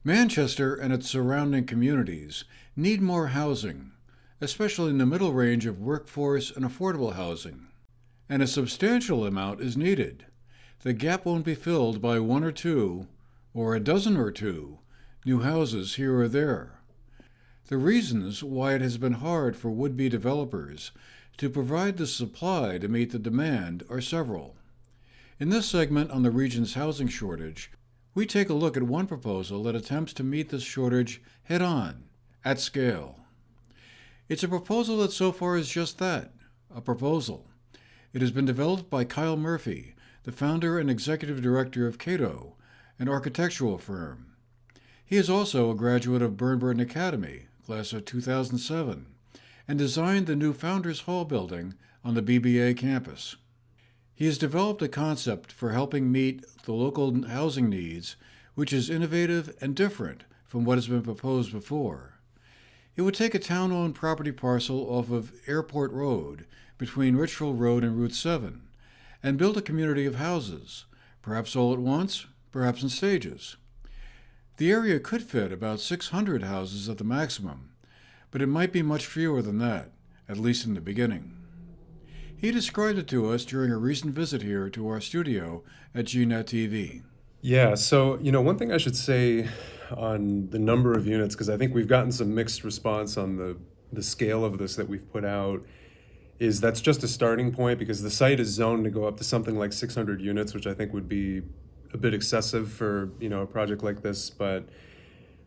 Manchester and its surrounding communities need more housing, especially in the middle range of workforce and affordable housing. And a substantial amount is needed. The gap won't be filled by one or two, or a dozen or two, new houses here or there. The reasons why it has been hard for would-be developers to provide the supply to meet the demand are several. In this segment on the region's housing shortage, we take a look at one proposal that attempts to meet this shortage head-on, at scale. It's a proposal that so far is just that, a proposal. It has been developed by Kyle Murphy, the founder and executive director of Cato, an architectural firm. He is also a graduate of Burton Academy, class of 2007, and designed the new Founders Hall building on the BBA campus. He has developed a concept for helping meet the local housing needs, which is innovative and different from what has been proposed before. It would take a town-owned property parcel off of Airport Road between Richville Road and Route 7 and build a community of houses, perhaps all at once, perhaps in stages. The area could fit about 600 houses at the maximum, but it might be much fewer than that, at least in the beginning. He described it to us during a recent visit here to our studio at GNAT-TV. Yeah, so, one thing I should say on the number of units, because I think we've gotten some mixed response on the scale of this that we've put out, is that's just a starting point because the site is zoned to go up to something like 600 units, which I think would be a bit excessive for, a project like this, but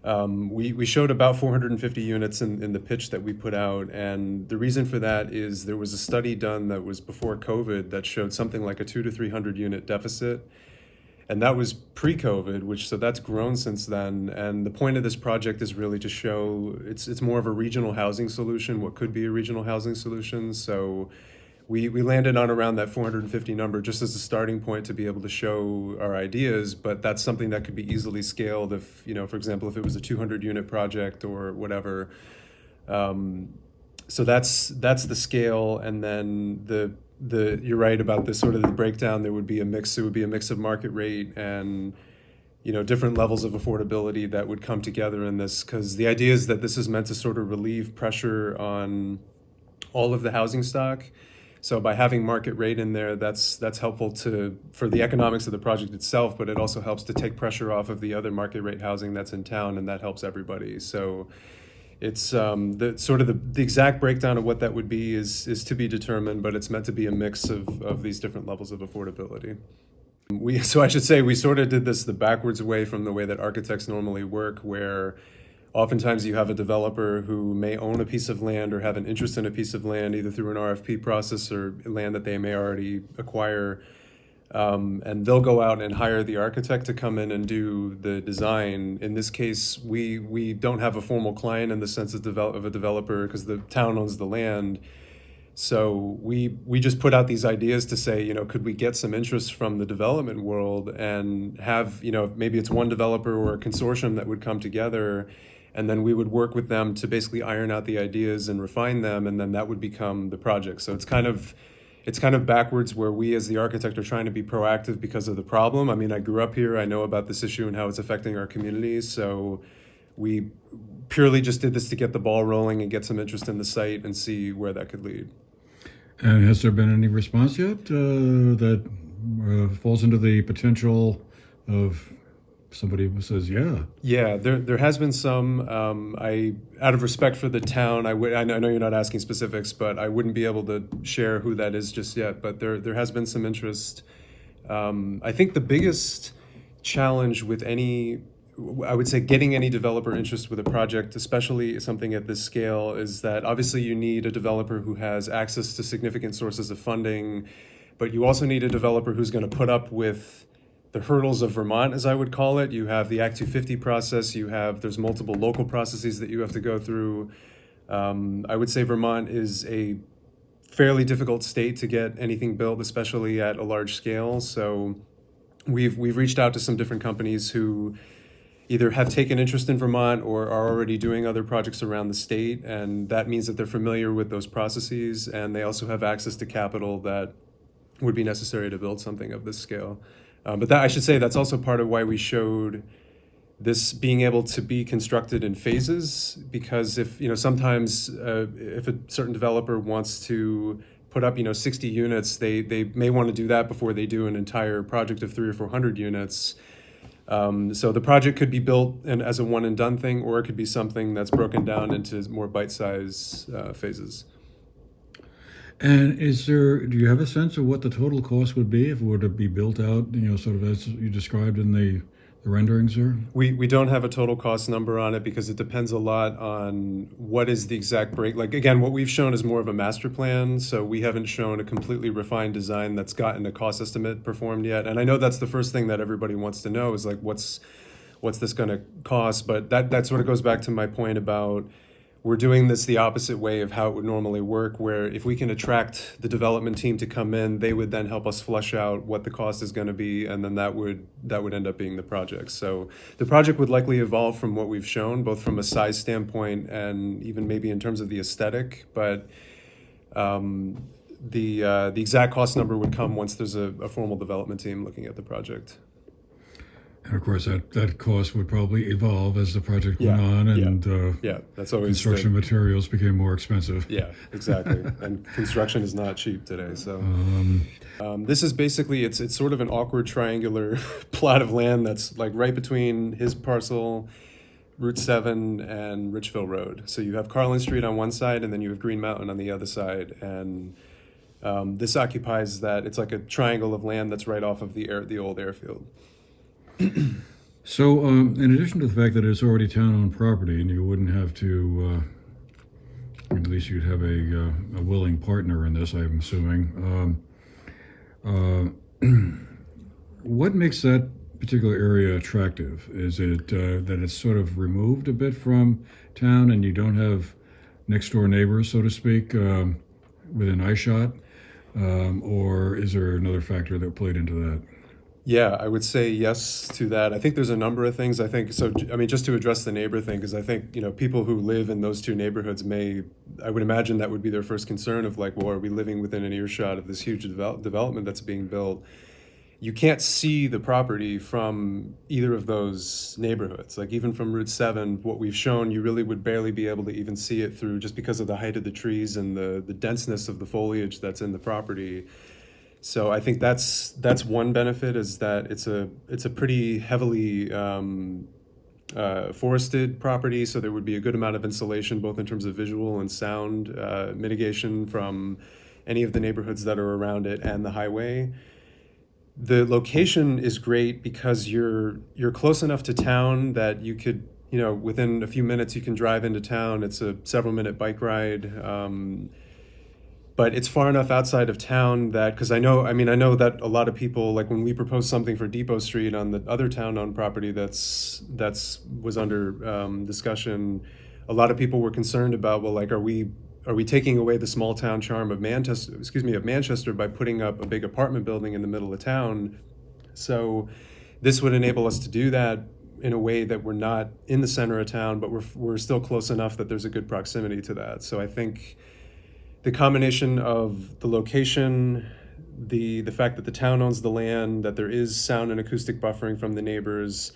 we showed about 450 units in the pitch that we put out, and the reason for that is there was a study done that was before COVID that showed something like a 200 to 300 unit deficit, and that was pre-COVID, so that's grown since then. And the point of this project is really to show it's more of a regional housing solution, what could be a regional housing solution. So we landed on around that 450 number just as a starting point to be able to show our ideas, but that's something that could be easily scaled if, for example, if it was a 200 unit project or whatever. So that's the scale. And then you're right about this sort of the breakdown. There would be a mix. It would be a mix of market rate and, different levels of affordability that would come together in this, because the idea is that this is meant to sort of relieve pressure on all of the housing stock. So by having market rate in there, that's helpful for the economics of the project itself, but it also helps to take pressure off of the other market rate housing that's in town, and that helps everybody. So it's the exact breakdown of what that would be is to be determined, but it's meant to be a mix of these different levels of affordability. So I should say we sort of did this the backwards way from the way that architects normally work, where oftentimes you have a developer who may own a piece of land or have an interest in a piece of land, either through an RFP process or land that they may already acquire. And they'll go out and hire the architect to come in and do the design. In this case, we don't have a formal client in the sense of a developer because the town owns the land. So we just put out these ideas to say, could we get some interest from the development world and have, maybe it's one developer or a consortium that would come together, and then we would work with them to basically iron out the ideas and refine them, and then that would become the project. So it's kind of backwards, where we as the architect are trying to be proactive because of the problem. I mean, I grew up here, I know about this issue and how it's affecting our communities, so we purely just did this to get the ball rolling and get some interest in the site and see where that could lead. And has there been any response yet that falls into the potential of somebody who says, yeah? Yeah, there has been some. Out of respect for the town, I know you're not asking specifics, but I wouldn't be able to share who that is just yet. But there has been some interest. I think the biggest challenge with I would say getting any developer interest with a project, especially something at this scale, is that obviously you need a developer who has access to significant sources of funding, but you also need a developer who's going to put up with the hurdles of Vermont, as I would call it. You have the Act 250 process, there's multiple local processes that you have to go through. I would say Vermont is a fairly difficult state to get anything built, especially at a large scale. So we've reached out to some different companies who either have taken interest in Vermont or are already doing other projects around the state, and that means that they're familiar with those processes, and they also have access to capital that would be necessary to build something of this scale. But that, I should say, that's also part of why we showed this being able to be constructed in phases, because if, sometimes if a certain developer wants to put up, 60 units, they may want to do that before they do an entire project of 300 or 400 units. So the project could be built as a one and done thing, or it could be something that's broken down into more bite-size phases. And do you have a sense of what the total cost would be if it were to be built out, sort of as you described in the renderings there? We don't have a total cost number on it because it depends a lot on what is the exact break. Like, again, what we've shown is more of a master plan, so we haven't shown a completely refined design that's gotten a cost estimate performed yet. And I know that's the first thing that everybody wants to know is like, what's this going to cost? But that sort of goes back to my point about we're doing this the opposite way of how it would normally work, where if we can attract the development team to come in, they would then help us flesh out what the cost is going to be, and then that would end up being the project. So the project would likely evolve from what we've shown, both from a size standpoint and even maybe in terms of the aesthetic, but the exact cost number would come once there's a formal development team looking at the project. And of course, that cost would probably evolve as the project went on, and that's always construction materials became more expensive. Yeah, exactly. And construction is not cheap today. So this is basically it's sort of an awkward triangular plot of land that's like right between his parcel, Route 7, and Richville Road. So you have Carlin Street on one side, and then you have Green Mountain on the other side, and this occupies that. It's like a triangle of land that's right off of the old airfield. So, in addition to the fact that it's already town-owned property, and you wouldn't have to, at least you'd have a willing partner in this, I'm assuming. What makes that particular area attractive? Is it that it's sort of removed a bit from town, and you don't have next-door neighbors, so to speak, within eyeshot, or is there another factor that played into that? Yeah, I would say yes to that. I think there's a number of things. I think so. I mean, just to address the neighbor thing, because I think people who live in those two neighborhoods I would imagine that would be their first concern of like, well, are we living within an earshot of this huge development that's being built? You can't see the property from either of those neighborhoods. Like even from Route 7, what we've shown, you really would barely be able to even see it through just because of the height of the trees and the denseness of the foliage that's in the property. So I think that's one benefit, is that it's a pretty heavily forested property, so there would be a good amount of insulation, both in terms of visual and sound mitigation from any of the neighborhoods that are around it and the highway. The location is great because you're close enough to town that you could, within a few minutes you can drive into town. It's a several-minute bike ride. But it's far enough outside of town that, because I know that a lot of people, like when we proposed something for Depot Street on the other town-owned property that's was under discussion, a lot of people were concerned about, well, like, are we taking away the small town charm of Manchester by putting up a big apartment building in the middle of town? So this would enable us to do that in a way that we're not in the center of town, but we're still close enough that there's a good proximity to that. So I think the combination of the location, the fact that the town owns the land, that there is sound and acoustic buffering from the neighbors,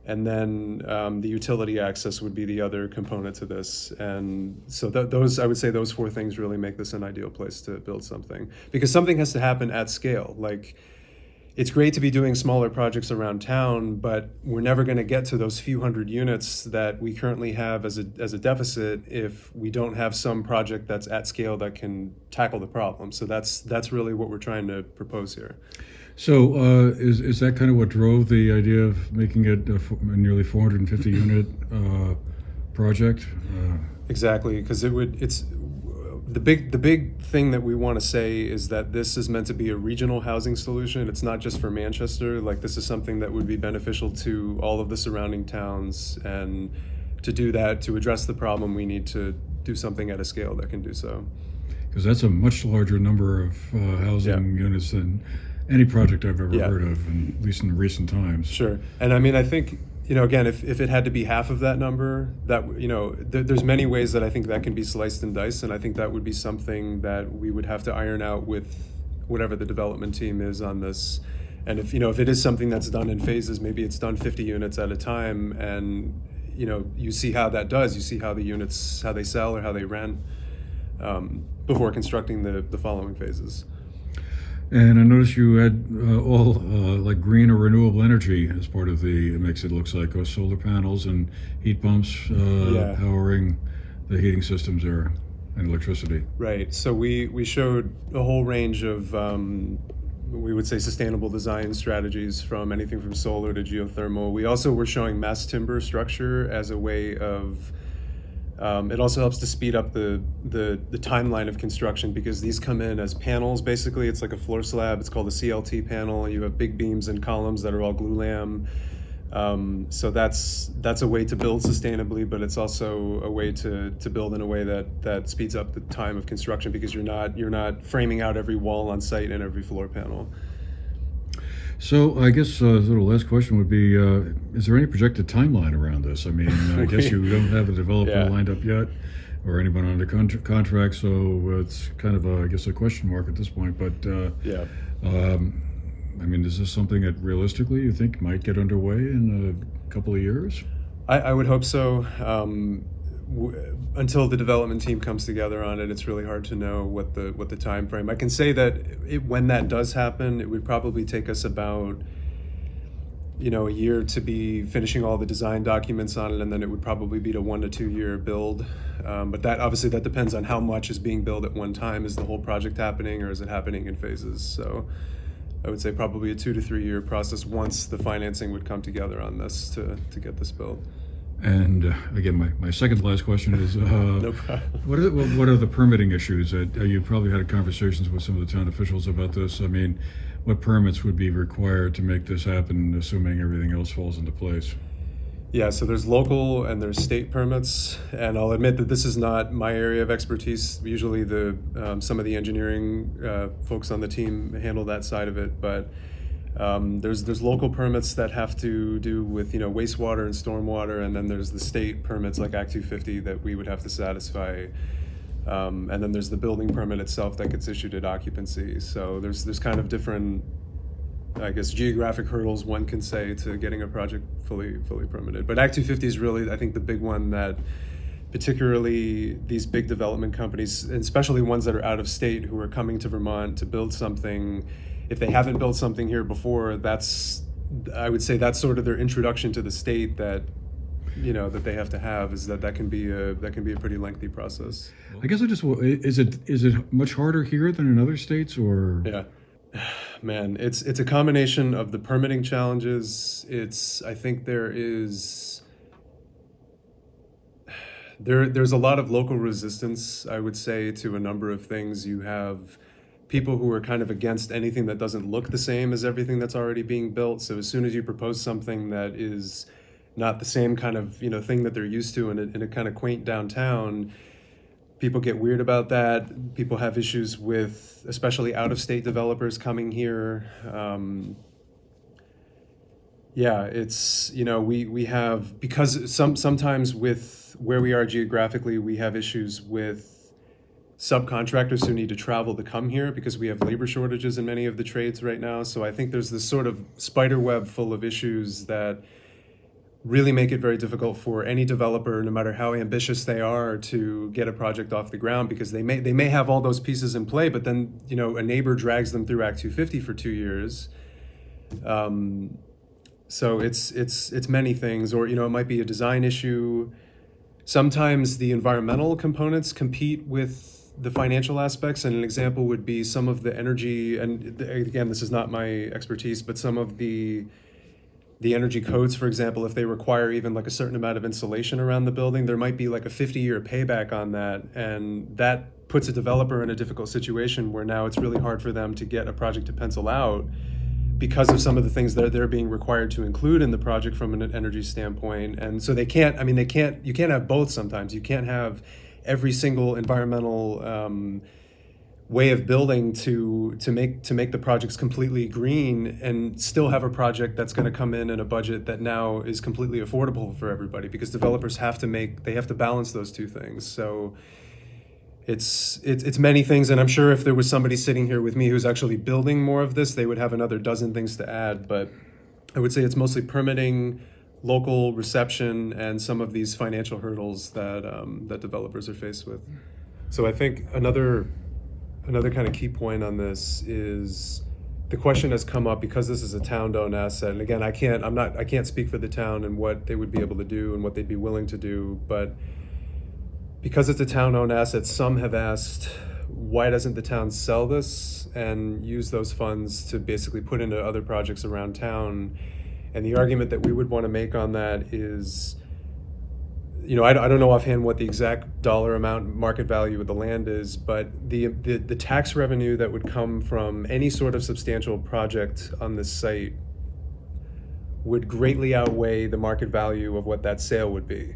and then the utility access would be the other component to this. And so I would say those four things really make this an ideal place to build something, because something has to happen at scale. Like, it's great to be doing smaller projects around town, but we're never going to get to those few hundred units that we currently have as a deficit if we don't have some project that's at scale that can tackle the problem. So that's really what we're trying to propose here. So is that kind of what drove the idea of making it a nearly 450 unit project? Exactly, because it's the big thing that we want to say is that this is meant to be a regional housing solution. It's not just for Manchester. Like, this is something that would be beneficial to all of the surrounding towns, and to do that, to address the problem, we need to do something at a scale that can do so. Because that's a much larger number of housing units than any project I've ever heard of, at least in recent times. Sure. And I mean, I think, again, if it had to be half of that number, that, there's many ways that I think that can be sliced and diced, and I think that would be something that we would have to iron out with whatever the development team is on this And if it is something that's done in phases, maybe it's done 50 units at a time, and you see how that does. You see how the units, how they sell or how they rent before constructing the following phases. And I noticed you had all like green or renewable energy as part of the mix. It looks like solar panels and heat pumps powering the heating systems there and electricity. Right. So we showed a whole range of we would say sustainable design strategies, from anything from solar to geothermal. We also were showing mass timber structure as a way of it also helps to speed up the timeline of construction, because these come in as panels. Basically, it's like a floor slab. It's called a CLT panel. You have big beams and columns that are all glue lam. So that's a way to build sustainably, but it's also a way to build in a way that speeds up the time of construction, because you're not framing out every wall on site and every floor panel. So I guess the last question would be, is there any projected timeline around this? I mean, I guess you don't have a developer lined up yet or anyone under contract, so it's kind of, I guess, a question mark at this point. But I mean, is this something that realistically you think might get underway in a couple of years? I would hope so. Until the development team comes together on it, it's really hard to know what the time frame. I can say that when that does happen, it would probably take us about a year to be finishing all the design documents on it, and then it would probably be a 1 to 2 year build. But that depends on how much is being built at one time. Is the whole project happening, or is it happening in phases? So I would say probably a 2 to 3 year process once the financing would come together on this to get this built. And again, my second to last question is, no problem. What are the permitting issues? You probably had conversations with some of the town officials about this. I mean, what permits would be required to make this happen, assuming everything else falls into place? Yeah, so there's local and there's state permits, and I'll admit that this is not my area of expertise. Usually some of the engineering folks on the team handle that side of it, but there's local permits that have to do with wastewater and stormwater, and then there's the state permits like Act 250 that we would have to satisfy, and then there's the building permit itself that gets issued at occupancy. So there's kind of different, I guess, geographic hurdles one can say to getting a project fully permitted. But Act 250 is really, I think, the big one that particularly these big development companies, and especially ones that are out of state who are coming to Vermont to build something. If they haven't built something here before, I would say that's sort of their introduction to the state that they have to have, is that can be a pretty lengthy process. I guess is it much harder here than in other states, or? Yeah. Man, it's a combination of the permitting challenges. I think there's a lot of local resistance, I would say, to a number of things. You have people who are kind of against anything that doesn't look the same as everything that's already being built. So as soon as you propose something that is not the same kind of thing that they're used to in a kind of quaint downtown, people get weird about that. People have issues with, especially out-of-state developers coming here. It's we have, because sometimes with where we are geographically, we have issues with subcontractors who need to travel to come here because we have labor shortages in many of the trades right now. So I think there's this sort of spider web full of issues that really make it very difficult for any developer, no matter how ambitious they are, to get a project off the ground, because they may have all those pieces in play, but then a neighbor drags them through Act 250 for 2 years. So it's many things, or it might be a design issue. Sometimes the environmental components compete with the financial aspects, and an example would be some of the energy, and again, this is not my expertise, but some of the energy codes, for example, if they require even like a certain amount of insulation around the building, there might be like a 50-year payback on that, and that puts a developer in a difficult situation where now it's really hard for them to get a project to pencil out because of some of the things that they're being required to include in the project from an energy standpoint. And so you can't have both sometimes. You can't have every single environmental way of building to make the projects completely green and still have a project that's going to come in a budget that now is completely affordable for everybody, because developers have to balance those two things. So it's many things, and I'm sure if there was somebody sitting here with me who's actually building more of this, they would have another dozen things to add. But I would say it's mostly permitting, local reception, and some of these financial hurdles that developers are faced with. So I think another kind of key point on this is the question has come up because this is a town-owned asset. And again, I can't speak for the town and what they would be able to do and what they'd be willing to do, but because it's a town-owned asset, some have asked, why doesn't the town sell this and use those funds to basically put into other projects around town? And the argument that we would want to make on that is, I don't know offhand what the exact dollar amount market value of the land is, but the tax revenue that would come from any sort of substantial project on this site would greatly outweigh the market value of what that sale would be.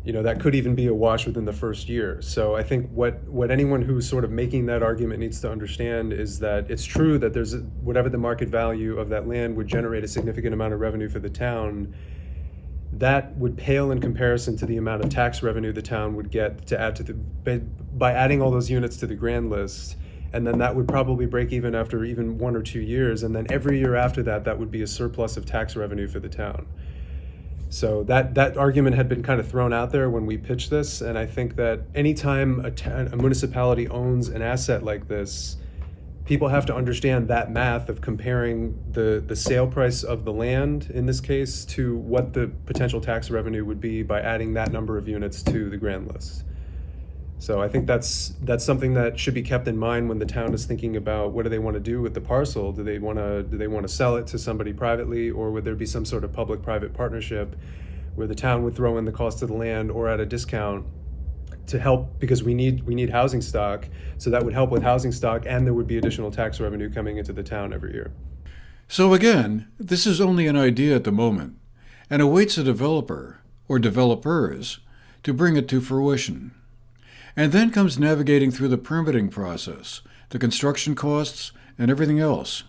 That could even be a wash within the first year. So I think what anyone who's sort of making that argument needs to understand is that it's true that whatever the market value of that land would generate a significant amount of revenue for the town. That would pale in comparison to the amount of tax revenue the town would get to add by adding all those units to the grand list. And then that would probably break even after even 1 or 2 years. And then every year after that would be a surplus of tax revenue for the town. So that argument had been kind of thrown out there when we pitched this, and I think that anytime a municipality owns an asset like this, people have to understand that math of comparing the sale price of the land, in this case, to what the potential tax revenue would be by adding that number of units to the grand list. So I think that's something that should be kept in mind when the town is thinking about what do they want to do with the parcel. Do they want to sell it to somebody privately, or would there be some sort of public-private partnership where the town would throw in the cost of the land or at a discount to help, because we need housing stock, so that would help with housing stock, and there would be additional tax revenue coming into the town every year. So again, this is only an idea at the moment and awaits a developer or developers to bring it to fruition. And then comes navigating through the permitting process, the construction costs, and everything else.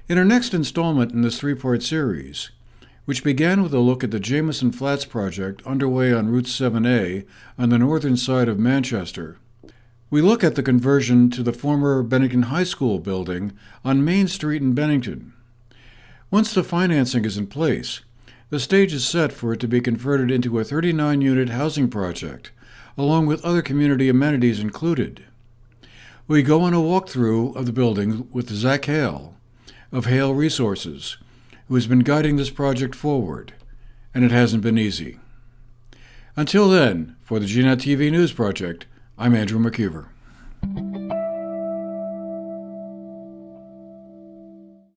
In our next installment in this 3-part series, which began with a look at the Jameson Flats project underway on Route 7A on the northern side of Manchester, we look at the conversion to the former Bennington High School building on Main Street in Bennington. Once the financing is in place, the stage is set for it to be converted into a 39-unit housing project, along with other community amenities included. We go on a walkthrough of the building with Zach Hale of Hale Resources, who has been guiding this project forward, and it hasn't been easy. Until then, for the GNAT-TV News Project, I'm Andrew McKeever.